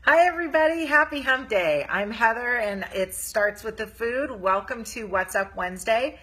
Hi everybody, happy hump day. I'm Heather and it starts with the food. Welcome to What's Up Wednesday.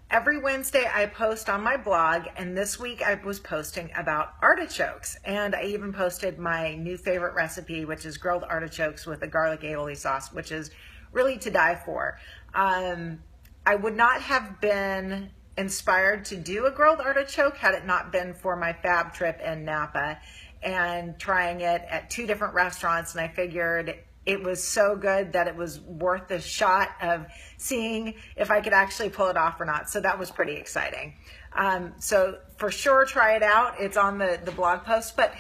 Every Wednesday I post on my blog, and this week I was posting about artichokes, and I even posted my new favorite recipe, which is grilled artichokes with a garlic aioli sauce, which is really to die for. I would not have been inspired to do a grilled artichoke had it not been for my fab trip in Napa and trying it at two different restaurants, and I figured it was so good that it was worth the shot of seeing if I could actually pull it off or not. So that was pretty exciting. So for sure, try it out. It's on the blog post. But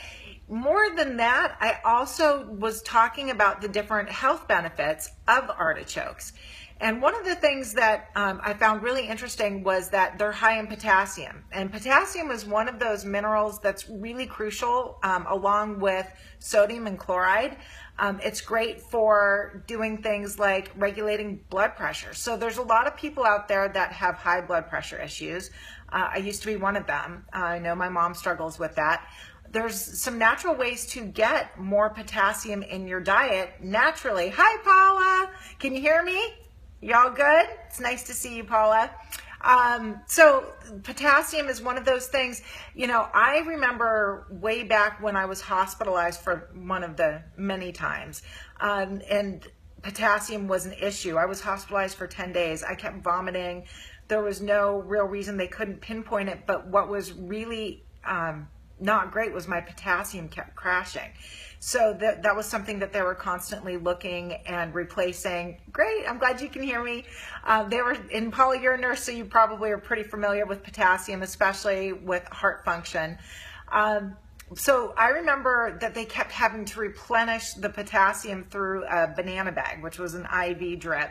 more than that, I also was talking about the different health benefits of artichokes. And one of the things that I found really interesting was that they're high in potassium. And potassium is one of those minerals that's really crucial along with sodium and chloride. It's great for doing things like regulating blood pressure. So there's a lot of people out there that have high blood pressure issues. I used to be one of them. I know my mom struggles with that. There's some natural ways to get more potassium in your diet naturally. Hi, Paula. Can you hear me? Y'all good? It's nice to see you, Paula. So potassium is one of those things, I remember way back when I was hospitalized for one of the many times, and potassium was an issue. I was hospitalized for 10 days. I kept vomiting. There was no real reason. They couldn't pinpoint it, but what was really not great was my potassium kept crashing. So that was something that they were constantly looking and replacing. Great, I'm glad you can hear me. And Paula, you're a nurse, so you probably are pretty familiar with potassium, especially with heart function. So I remember that they kept having to replenish the potassium through a banana bag, which was an IV drip.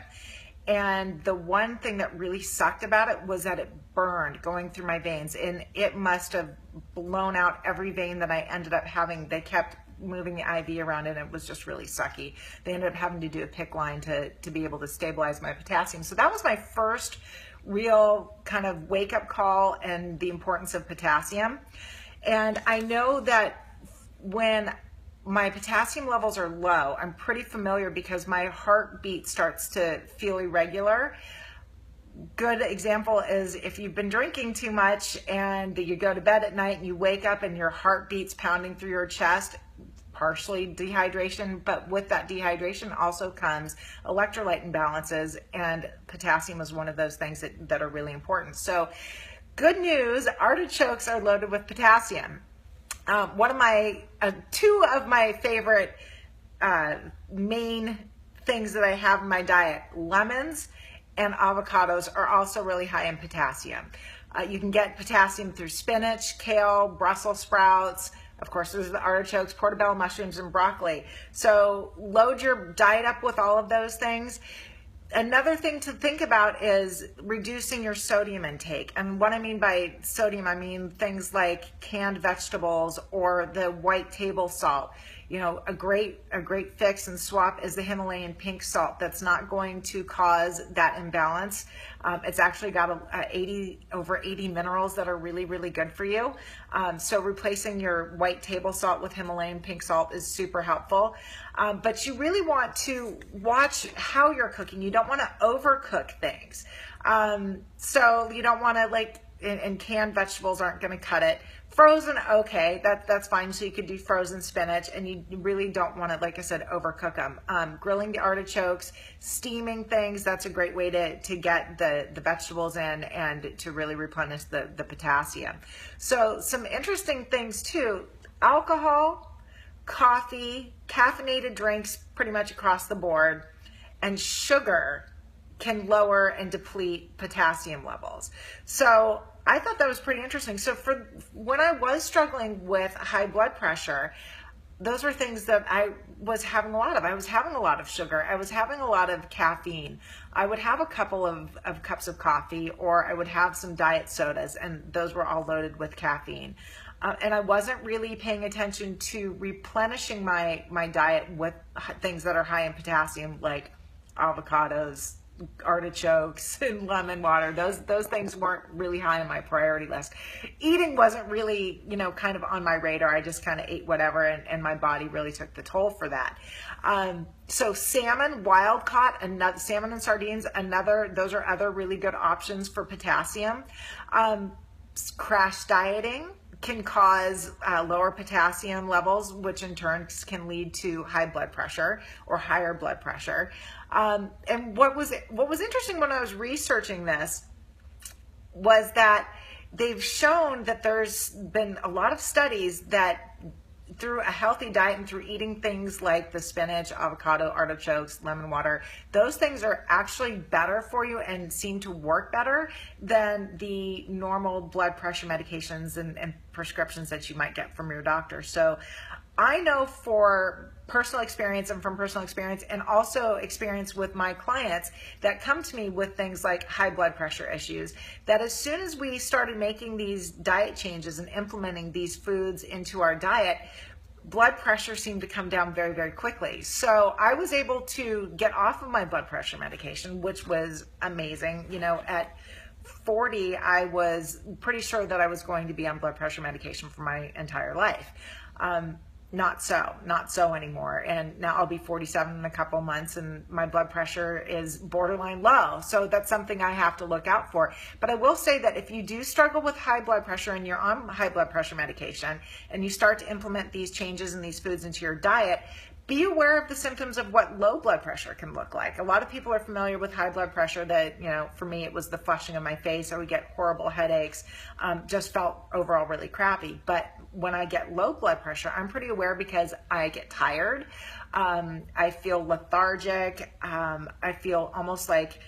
And the one thing that really sucked about it was that it burned going through my veins, and it must have blown out every vein that I ended up having. They kept moving the IV around, and it was just really sucky. They ended up having to do a PICC line to be able to stabilize my potassium. So that was my first real kind of wake-up call and the importance of potassium. And I know that when my potassium levels are low, I'm pretty familiar because my heartbeat starts to feel irregular. Good example is if you've been drinking too much and you go to bed at night and you wake up and your heart beats pounding through your chest, partially dehydration, but with that dehydration also comes electrolyte imbalances, and potassium is one of those things that are really important. So good news, artichokes are loaded with potassium. Two of my favorite main things that I have in my diet, lemons and avocados, are also really high in potassium. You can get potassium through spinach, kale, Brussels sprouts. Of course, there's the artichokes, portobello mushrooms, and broccoli. So load your diet up with all of those things. Another thing to think about is reducing your sodium intake. And what I mean by sodium, I mean things like canned vegetables or the white table salt. A great fix and swap is the Himalayan pink salt. That's not going to cause that imbalance. It's actually got over 80 minerals that are really, really good for you. So replacing your white table salt with Himalayan pink salt is super helpful. But you really want to watch how you're cooking. You don't want to overcook things. So you don't want to and canned vegetables aren't going to cut it. Frozen, okay, that's fine. So you could do frozen spinach, and you really don't want to, like I said, overcook them. Grilling the artichokes, steaming things, that's a great way to get the vegetables in and to really replenish the potassium. So some interesting things too, alcohol, coffee, caffeinated drinks pretty much across the board, and sugar can lower and deplete potassium levels. So I thought that was pretty interesting. So for when I was struggling with high blood pressure, those were things that I was having a lot of. I was having a lot of sugar. I was having a lot of caffeine. I would have a couple of cups of coffee, or I would have some diet sodas, and those were all loaded with caffeine. And I wasn't really paying attention to replenishing my diet with things that are high in potassium, like avocados, artichokes and lemon water. Those things weren't really high on my priority list. Eating wasn't really, kind of on my radar. I just kind of ate whatever, and my body really took the toll for that. So salmon, wild caught, another salmon and sardines, those are other really good options for potassium. Crash dieting can cause lower potassium levels, which in turn can lead to high blood pressure or higher blood pressure. And what was interesting when I was researching this was that they've shown that there's been a lot of studies that through a healthy diet and through eating things like the spinach, avocado, artichokes, lemon water, those things are actually better for you and seem to work better than the normal blood pressure medications and prescriptions that you might get from your doctor. So I know for personal experience and also experience with my clients that come to me with things like high blood pressure issues, that as soon as we started making these diet changes and implementing these foods into our diet, blood pressure seemed to come down very, very quickly. So I was able to get off of my blood pressure medication, which was amazing. At 40, I was pretty sure that I was going to be on blood pressure medication for my entire life. Not so anymore. And now I'll be 47 in a couple months and my blood pressure is borderline low. So that's something I have to look out for. But I will say that if you do struggle with high blood pressure and you're on high blood pressure medication and you start to implement these changes and these foods into your diet, be aware of the symptoms of what low blood pressure can look like. A lot of people are familiar with high blood pressure that, for me, it was the flushing of my face. I would get horrible headaches, just felt overall really crappy. But when I get low blood pressure, I'm pretty aware because I get tired. I feel lethargic. I feel almost like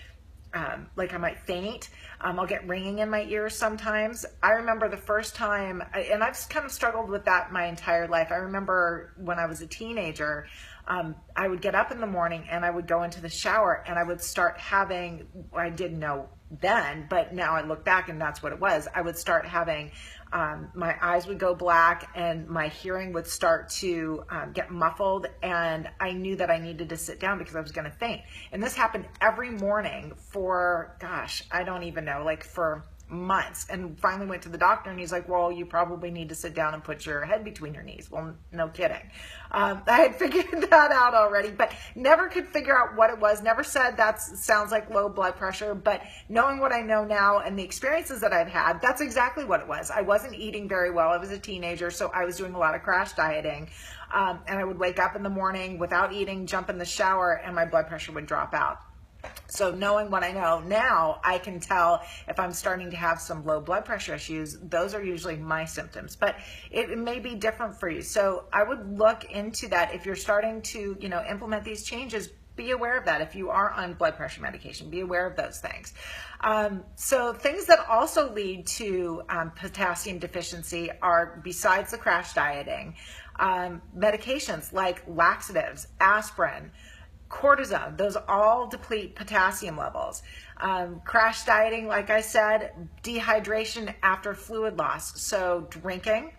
I might faint. I'll get ringing in my ears sometimes. I remember the first time, and I've kind of struggled with that my entire life. I remember when I was a teenager, I would get up in the morning and I would go into the shower and I would start having, I didn't know then, but now I look back and that's what it was. I would start having, my eyes would go black and my hearing would start to get muffled, and I knew that I needed to sit down because I was going to faint. And this happened every morning for, gosh, I don't even know, like for months, and finally went to the doctor and he's like, well, you probably need to sit down and put your head between your knees. Well, no kidding. I had figured that out already, but never could figure out what it was. Never said that sounds like low blood pressure, but knowing what I know now and the experiences that I've had, that's exactly what it was. I wasn't eating very well. I was a teenager, so I was doing a lot of crash dieting, and I would wake up in the morning without eating, jump in the shower, and my blood pressure would drop out. So knowing what I know now, I can tell if I'm starting to have some low blood pressure issues. Those are usually my symptoms, but it may be different for you. So I would look into that. If you're starting to, implement these changes, be aware of that. If you are on blood pressure medication, be aware of those things. So things that also lead to potassium deficiency are, besides the crash dieting, medications like laxatives, aspirin, cortisone. Those all deplete potassium levels. Crash dieting, like I said, dehydration after fluid loss. So drinking.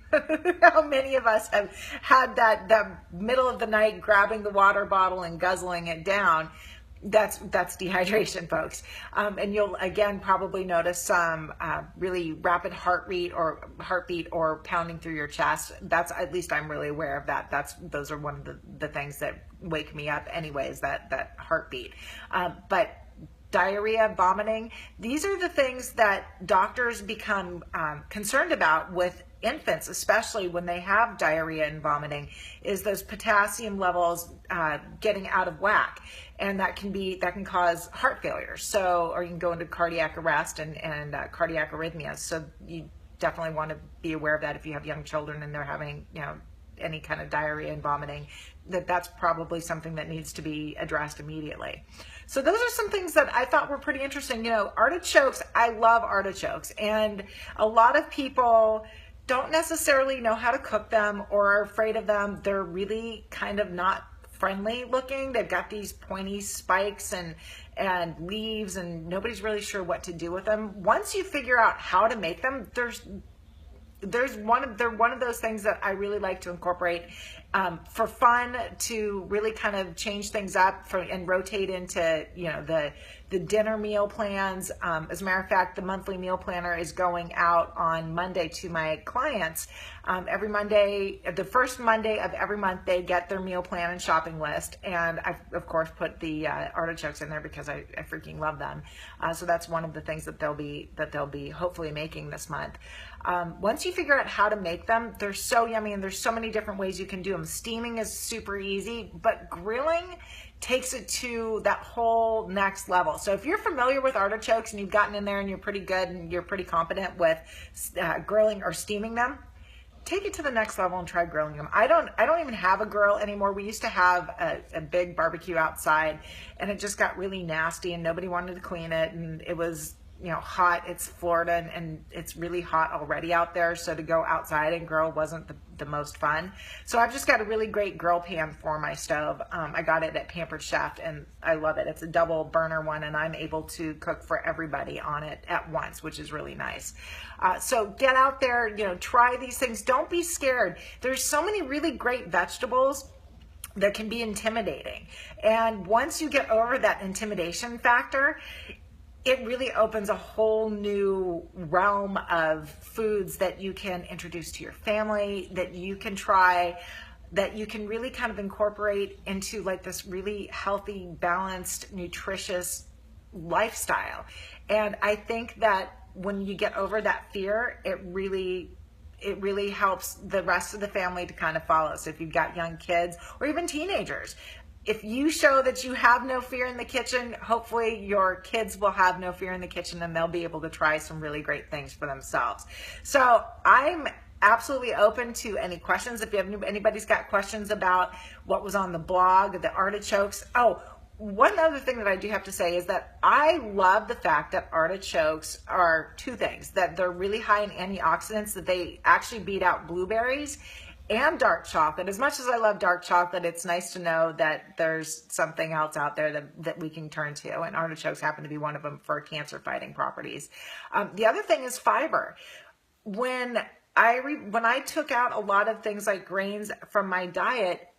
How many of us have had that middle of the night grabbing the water bottle and guzzling it down? That's dehydration, folks. And you'll again probably notice some really rapid heartbeat or pounding through your chest. That's, at least I'm really aware of that. Those are one of the things that wake me up anyways, that heartbeat. But diarrhea, vomiting, these are the things that doctors become concerned about with infants, especially when they have diarrhea and vomiting, is those potassium levels getting out of whack. And that can cause heart failure. So, or you can go into cardiac arrest and cardiac arrhythmias. So you definitely want to be aware of that if you have young children and they're having, any kind of diarrhea and vomiting, that's probably something that needs to be addressed immediately. So those are some things that I thought were pretty interesting. Artichokes, I love artichokes, and a lot of people don't necessarily know how to cook them or are afraid of them. They're really kind of not friendly looking. They've got these pointy spikes and leaves, and nobody's really sure what to do with them. Once you figure out how to make them, they're one of those things that I really like to incorporate, for fun, to really kind of change things up and rotate into, the dinner meal plans. As a matter of fact, the monthly meal planner is going out on Monday to my clients. Every Monday, the first Monday of every month, they get their meal plan and shopping list. And I've, of course, put the artichokes in there because I freaking love them. So that's one of the things that they'll be hopefully making this month. Once you figure out how to make them, they're so yummy, and there's so many different ways you can do them. Steaming is super easy, but grilling takes it to that whole next level. So if you're familiar with artichokes and you've gotten in there and you're pretty good and you're pretty competent with grilling or steaming them, take it to the next level and try grilling them. I don't even have a grill anymore. We used to have a big barbecue outside, and it just got really nasty and nobody wanted to clean it, and it was hot. It's Florida, and it's really hot already out there, so to go outside and grill wasn't the most fun. So I've just got a really great grill pan for my stove. I got it at Pampered Chef, and I love it. It's a double burner one, and I'm able to cook for everybody on it at once, which is really nice. So get out there, try these things. Don't be scared. There's so many really great vegetables that can be intimidating, and once you get over that intimidation factor, it really opens a whole new realm of foods that you can introduce to your family, that you can try, that you can really kind of incorporate into like this really healthy, balanced, nutritious lifestyle. And I think that when you get over that fear, it really helps the rest of the family to kind of follow. So if you've got young kids or even teenagers, if you show that you have no fear in the kitchen, hopefully your kids will have no fear in the kitchen, and they'll be able to try some really great things for themselves. So I'm absolutely open to any questions. If you have anybody's got questions about what was on the blog, the artichokes. Oh, one other thing that I do have to say is that I love the fact that artichokes are two things, that they're really high in antioxidants, that they actually beat out blueberries and dark chocolate. As much as I love dark chocolate, it's nice to know that there's something else out there that we can turn to, and artichokes happen to be one of them for cancer fighting properties. The other thing is fiber. When I took out a lot of things like grains from my diet,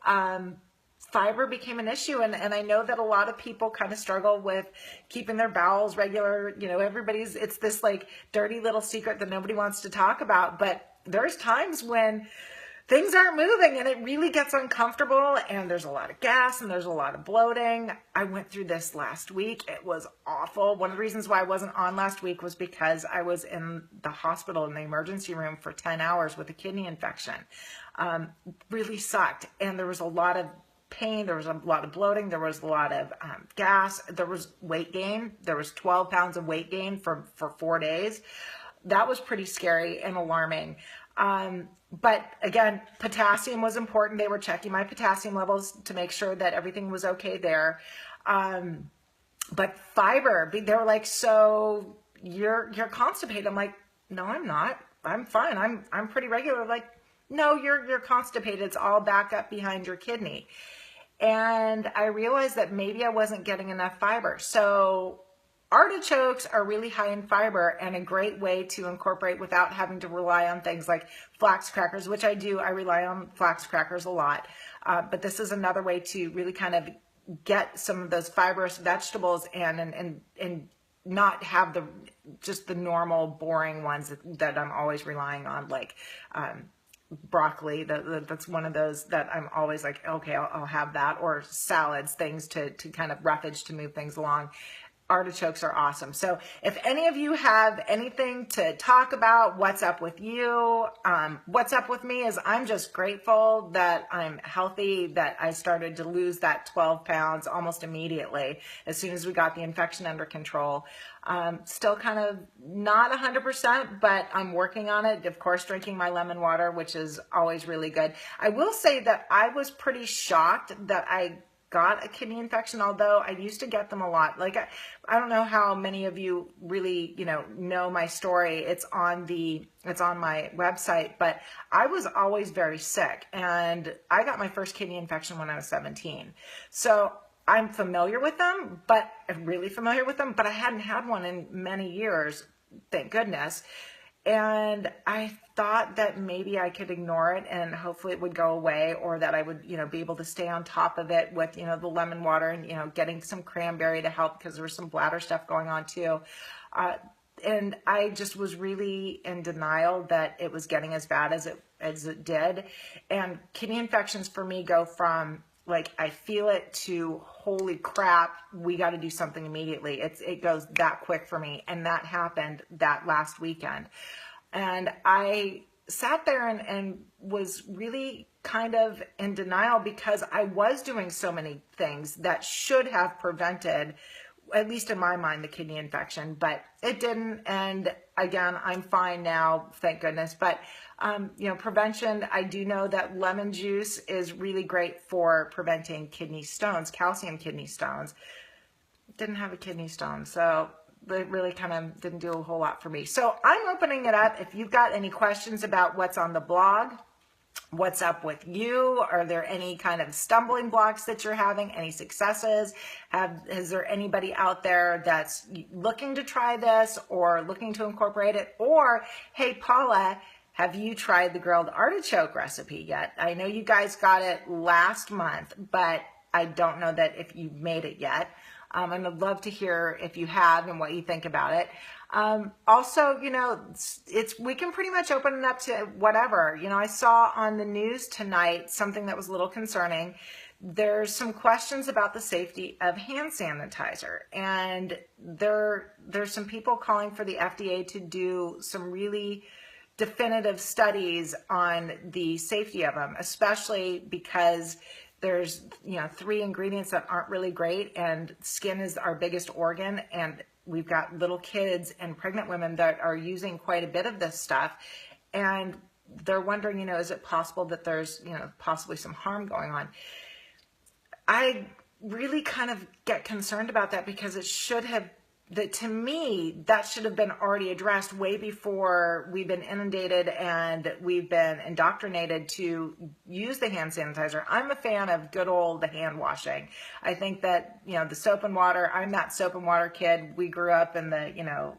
fiber became an issue, and I know that a lot of people kind of struggle with keeping their bowels regular. It's this like dirty little secret that nobody wants to talk about, but there's times when things aren't moving and it really gets uncomfortable, and there's a lot of gas and there's a lot of bloating. I went through this last week. It was awful. One of the reasons why I wasn't on last week was because I was in the hospital in the emergency room for 10 hours with a kidney infection. Really sucked. And there was a lot of pain. There was a lot of bloating. There was a lot of gas. There was weight gain. There was 12 pounds of weight gain for 4 days. That was pretty scary and alarming. But again, potassium was important. They were checking my potassium levels to make sure that everything was okay there. But fiber, they were like, so you're constipated. I'm like, no, I'm not. I'm fine. I'm pretty regular. Like, no, you're constipated. It's all back up behind your kidney. And I realized that maybe I wasn't getting enough fiber. So artichokes are really high in fiber and a great way to incorporate without having to rely on things like flax crackers, which I do. I rely on flax crackers a lot. But this is another way to really kind of get some of those fibrous vegetables and not have just the normal boring ones that I'm always relying on, like broccoli. That's one of those that I'm always like, okay, I'll have that, or salads, things to kind of roughage to move things along. Artichokes are awesome. So if any of you have anything to talk about, what's up with you? What's up with me is I'm just grateful that I'm healthy, that I started to lose that 12 pounds almost immediately as soon as we got the infection under control. Still kind of not 100%, but I'm working on it. Of course, drinking my lemon water, which is always really good. I will say that I was pretty shocked that I got a kidney infection, although I used to get them a lot. Like, I don't know how many of you really, know my story. It's on my website, but I was always very sick, and I got my first kidney infection when I was 17. So I'm familiar with them, I'm really familiar with them, but I hadn't had one in many years, thank goodness. And I thought that maybe I could ignore it and hopefully it would go away, or that I would, be able to stay on top of it with, the lemon water and, getting some cranberry to help, because there was some bladder stuff going on too. Uh, and I just was really in denial that it was getting as bad as it did. And kidney infections for me go from like I feel it to holy crap, we got to do something immediately. It goes that quick for me, and that happened that last weekend. And I sat there and was really kind of in denial, because I was doing so many things that should have prevented, at least in my mind, the kidney infection, but it didn't. And again, I'm fine now, thank goodness. But prevention, I do know that lemon juice is really great for preventing kidney stones, calcium kidney stones. Didn't have a kidney stone, so it really kind of didn't do a whole lot for me. So I'm opening it up. If you've got any questions about what's on the blog, what's up with you? Are there any kind of stumbling blocks that you're having? Any successes? Is there anybody out there that's looking to try this or looking to incorporate it? Or, hey, Paula, have you tried the grilled artichoke recipe yet? I know you guys got it last month, but I don't know that if you've made it yet. And I'd love to hear if you have and what you think about it. Also, we can pretty much open it up to whatever. I saw on the news tonight something that was a little concerning. There's some questions about the safety of hand sanitizer, and there's some people calling for the FDA to do some really definitive studies on the safety of them, especially because there's 3 ingredients that aren't really great, and skin is our biggest organ, and we've got little kids and pregnant women that are using quite a bit of this stuff, and they're wondering, is it possible that there's possibly some harm going on? I really kind of get concerned about that, because it should have, to me, that should have been already addressed way before we've been inundated and we've been indoctrinated to use the hand sanitizer. I'm a fan of good old hand washing. I think that, the soap and water, I'm that soap and water kid. We grew up in the,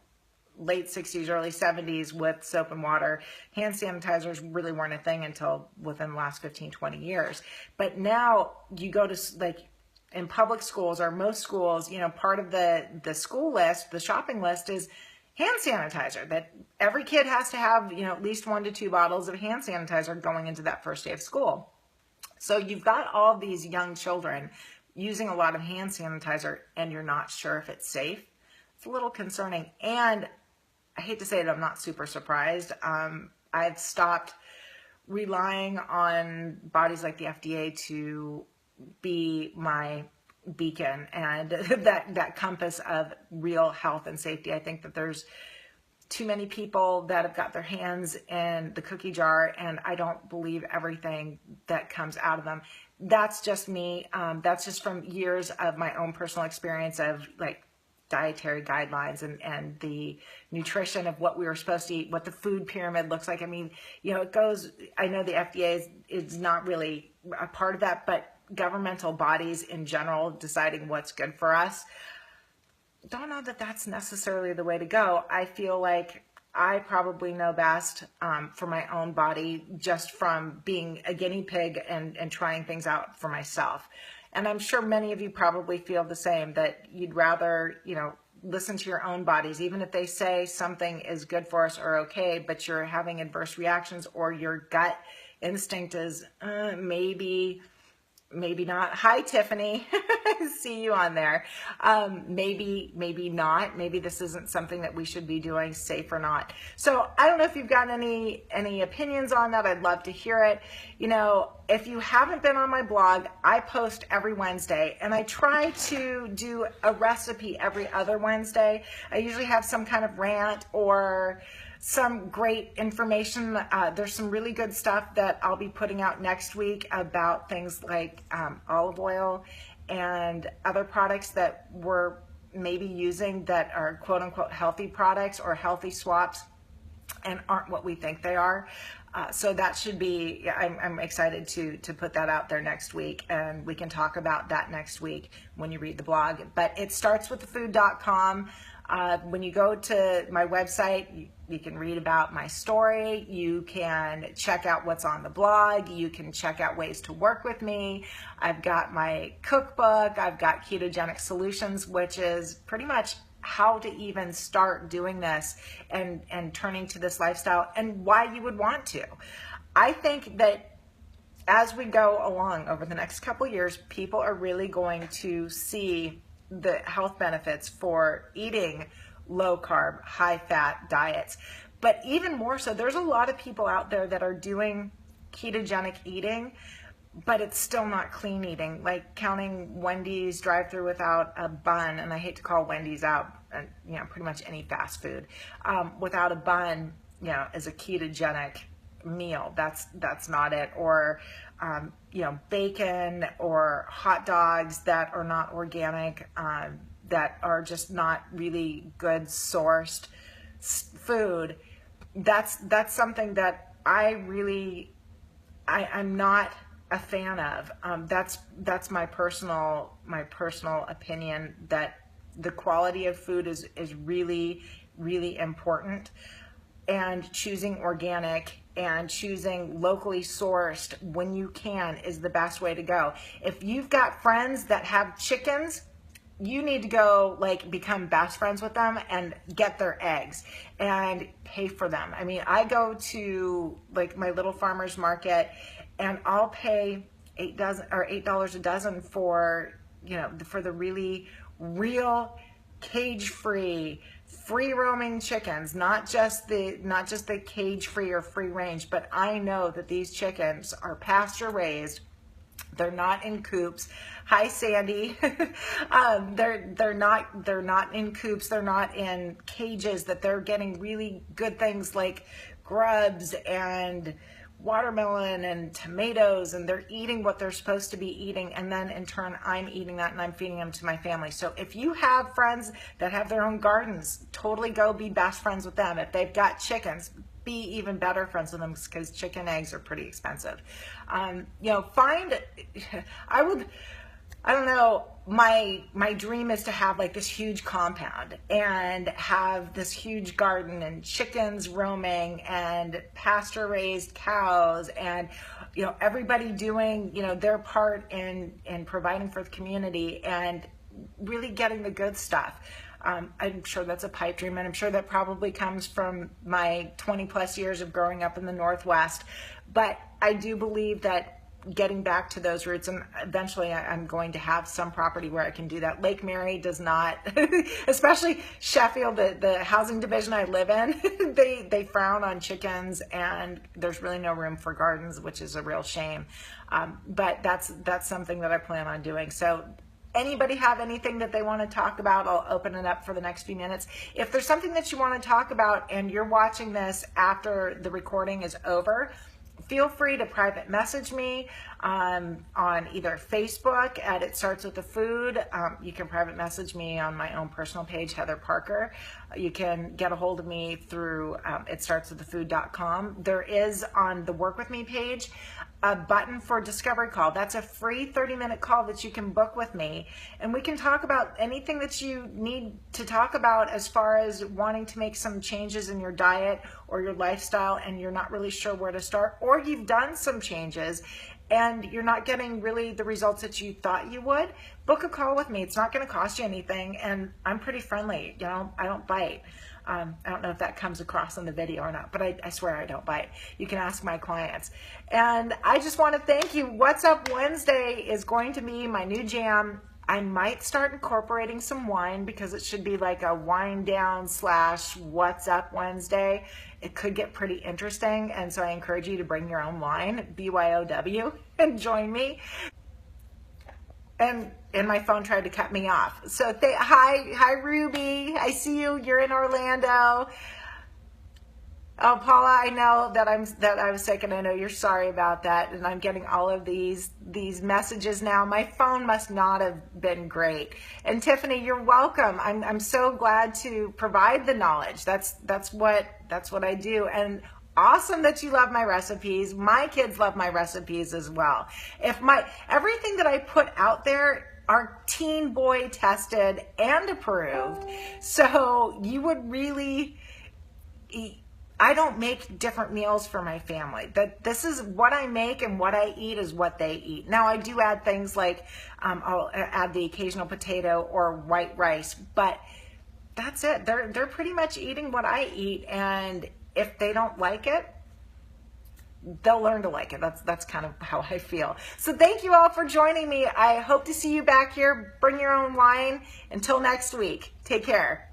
late 60s, early 70s with soap and water. Hand sanitizers really weren't a thing until within the last 15, 20 years. But now you go to in public schools, or most schools, part of the school list, the shopping list, is hand sanitizer, that every kid has to have, at least 1 to 2 bottles of hand sanitizer going into that first day of school. So you've got all these young children using a lot of hand sanitizer, and you're not sure if it's safe. It's a little concerning. And I hate to say it, I'm not super surprised. I've stopped relying on bodies like the FDA to be my beacon and that compass of real health and safety. I think that there's too many people that have got their hands in the cookie jar, and I don't believe everything that comes out of them. That's just me. That's just from years of my own personal experience of dietary guidelines and the nutrition of what we were supposed to eat, what the food pyramid looks like. I mean, it goes, I know the FDA is not really a part of that, but governmental bodies in general deciding what's good for us, don't know that that's necessarily the way to go. I feel like I probably know best for my own body, just from being a guinea pig and trying things out for myself. And I'm sure many of you probably feel the same, that you'd rather, listen to your own bodies, even if they say something is good for us or okay, but you're having adverse reactions, or your gut instinct is maybe not. Hi, Tiffany. See you on there. Maybe not. Maybe this isn't something that we should be doing, safe or not. So I don't know if you've got any opinions on that. I'd love to hear it. If you haven't been on my blog, I post every Wednesday, and I try to do a recipe every other Wednesday. I usually have some kind of rant or some great information. There's some really good stuff that I'll be putting out next week about things like olive oil and other products that we're maybe using that are quote unquote healthy products or healthy swaps and aren't what we think they are. So that should be, I'm excited to put that out there next week, and we can talk about that next week when you read the blog. But it starts with thefood.com. When you go to my website, you can read about my story. You can check out what's on the blog. You can check out ways to work with me. I've got my cookbook. I've got Ketogenic Solutions, which is pretty much how to even start doing this and turning to this lifestyle and why you would want to. I think that as we go along over the next couple years, people are really going to see the health benefits for eating low carb, high fat diets. But even more so, there's a lot of people out there that are doing ketogenic eating, but it's still not clean eating, like counting Wendy's drive-through without a bun, and I hate to call Wendy's out, pretty much any fast food, without a bun, is a ketogenic meal. That's not it. Or bacon or hot dogs that are not organic, that are just not really good sourced food. That's something that I'm not a fan of. That's my personal opinion, that the quality of food is really, really important, and choosing organic and choosing locally sourced when you can is the best way to go. If you've got friends that have chickens, you need to go become best friends with them and get their eggs and pay for them. I mean, I go to my little farmer's market and I'll pay $8 a dozen for the really real cage-free, free-roaming chickens, not just the cage-free or free-range, but I know that these chickens are pasture-raised. They're not in coops. Hi, Sandy. They're not in coops. They're not in cages. That they're getting really good things like grubs and watermelon and tomatoes, and they're eating what they're supposed to be eating, and then in turn I'm eating that and I'm feeding them to my family. So if you have friends that have their own gardens, totally go be best friends with them. If they've got chickens, be even better friends with them, because chicken eggs are pretty expensive. I don't know, my dream is to have this huge compound and have this huge garden and chickens roaming and pasture raised cows and everybody doing their part in providing for the community and really getting the good stuff. I'm sure that's a pipe dream, and I'm sure that probably comes from my 20 plus years of growing up in the Northwest. But I do believe that getting back to those roots, and eventually I'm going to have some property where I can do that. Lake Mary does not, especially Sheffield, the housing division I live in, they frown on chickens, and there's really no room for gardens, which is a real shame. But that's something that I plan on doing. So anybody have anything that they want to talk about? I'll open it up for the next few minutes. If there's something that you want to talk about and you're watching this after the recording is over, feel free to private message me on either Facebook at It Starts With the Food. You can private message me on my own personal page, Heather Parker. You can get a hold of me through itstartswiththefood.com. There is on the Work With Me page a button for discovery call. That's a free 30-minute call that you can book with me, and we can talk about anything that you need to talk about as far as wanting to make some changes in your diet or your lifestyle and you're not really sure where to start, or you've done some changes and you're not getting really the results that you thought you would. Book a call with me. It's not going to cost you anything, and I'm pretty friendly. I don't bite. I don't know if that comes across in the video or not, but I swear I don't bite. You can ask my clients. And I just want to thank you. What's Up Wednesday is going to be my new jam. I might start incorporating some wine, because it should be like a wine down / What's Up Wednesday. It could get pretty interesting, and so I encourage you to bring your own wine, BYOW, and join me. And my phone tried to cut me off. So hi Ruby, I see you. You're in Orlando. Oh, Paula, I know that I was sick, and I know you're sorry about that. And I'm getting all of these messages now. My phone must not have been great. And Tiffany, you're welcome. I'm so glad to provide the knowledge. That's what I do. And awesome that you love my recipes. My kids love my recipes as well. Everything that I put out there are teen boy tested and approved. So you would really I don't make different meals for my family. This is what I make, and what I eat is what they eat. Now I do add things like I'll add the occasional potato or white rice, but that's it. They're pretty much eating what I eat, and if they don't like it, they'll learn to like it. That's kind of how I feel. So thank you all for joining me. I hope to see you back here. Bring your own wine. Until next week, take care.